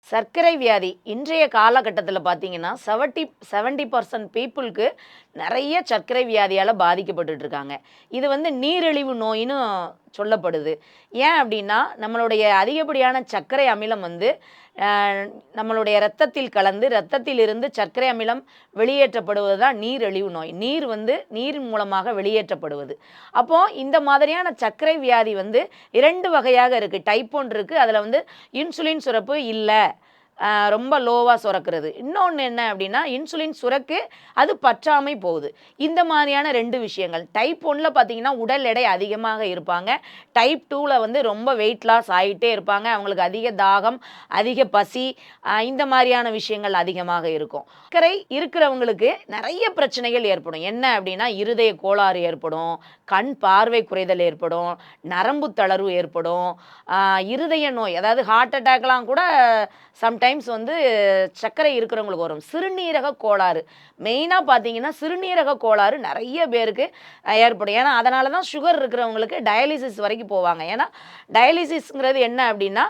சர்க்கரை வியாதி இன்றைய காலகட்டத்தில பார்த்தீங்கன்னா, 70% பீப்பிள்க்கு நெறைய சர்க்கரை வியாதியால பாதிக்கப்பட்டுட்டு இருக்காங்க. இது வந்து நீரிழிவு நோயின்னு சொல்லப்படுது. ஏன் அப்டின்னா, நம்மளுடைய அதிகப்படியான சர்க்கரை அமிலம் வந்து அ நம்மளுடைய இரத்தத்தில் கலந்து, இரத்தத்திலிருந்து சர்க்கரை அமிலம் வெளியேற்றப்படுவது தான் நீரிழிவு நோய். நீர் வந்து நீரின் மூலமாக வெளியேற்றப்படுவது. அப்போ இந்த மாதிரியான சர்க்கரை வியாதி வந்து 2 வகையாக இருக்கு. டைப் 1 இருக்கு. அதுல வந்து இன்சுலின் சுரப்பு இல்ல. ரொம்ப லோவா சுரக்கிறது. இன்னொன்னு என்ன அப்டின்னா, இன்சுலின் சுரக்கு, அது பற்றாமை போகுது. இந்த மாரியான 2 விஷயங்கள். டைப் 1ல பார்த்தீங்கன்னா, உடல் எடை அதிகமாக இருப்பாங்க. டைப் 2ல வந்து ரொம்ப வெயிட் லாஸ் ஆயிட்டே இருப்பாங்க. அவங்களுக்கு அதிக தாகம், அதிக பசி, இந்த மாரியான விஷயங்கள் அதிகமாக இருக்கும். சர்க்கரை இருக்கிறவங்களுக்கு நெறைய பிரச்சனைகள் ஏற்படும். என்ன அப்டின்னா, இருதய கோளாறு ஏற்படும், கண் பார்வை குறைதல் ஏற்படும், நரம்பு தளர்வு ஏற்படும், இருதய நோய், அதாவது ஹார்ட் அட்டாக்லாம் கூட சம்டைம்ஸ் வந்து சர்க்கரை இருக்கிறவங்களுக்கு வரும். சிறுநீரக கோளாறு மெயினா பார்த்தீங்கன்னா, சிறுநீரக கோளாறு நெறைய பேருக்கு ஏற்படும். ஏன்னா, அதனால தான் சுகர் இருக்கிறவங்களுக்கு டயாலிசிஸ் வரைக்கும் போவாங்க. ஏன்னா, டயாலிசிஸ்ங்கிறது என்ன அப்டின்னா,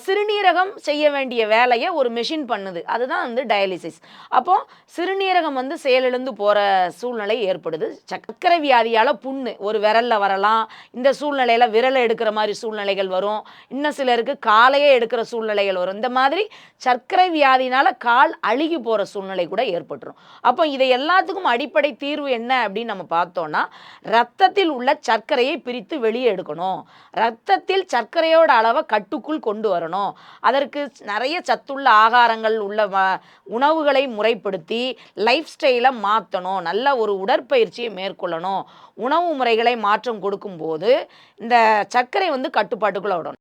சிறுநீரகம் செய்ய வேண்டிய வேலைய ஒரு மெஷின் பண்ணுது. அதுதான் வந்து டயாலிசிஸ். அப்போ சிறுநீரகம் வந்து செயலிழந்து போற சூழ்நிலை ஏற்படுது. சர்க்கரை வியாதியால புண்ணு ஒரு விரல்ல வரலாம். இந்த சூழ்நிலையில விரல எடுக்கிற மாரி சூழ்நிலைகள் வரும். இன்னும் சிலருக்கு காலையே எடுக்கிற சூழ்நிலைகள் வரும். இந்த மாதிரி சர்க்கரை வியாதினால கால் அழுகி போற சூழ்நிலை கூட ஏற்பட்டுரும். அப்போ இதை எல்லாத்துக்கும் அடிப்படை தீர்வு என்ன அப்படின்னு நம்ம பார்த்தோம்னா, ரத்தத்தில் உள்ள சர்க்கரையை பிரித்து வெளியே எடுக்கணும். ரத்தத்தில் சர்க்கரையோட அளவை கட்டுக்குள் கொண்டு வரணும். அதற்கு நிறைய சத்துள்ள ஆகாரங்கள் உள்ள உணவுகளை முறைப்படுத்தி லைஃப் ஸ்டைலை மாற்றணும். நல்ல ஒரு உடற்பயிற்சியை மேற்கொள்ளணும். உணவு முறைகளை மாற்றம் கொடுக்கும்போது இந்த சர்க்கரை வந்து கட்டுப்பாட்டுக்குள்ள விடணும்.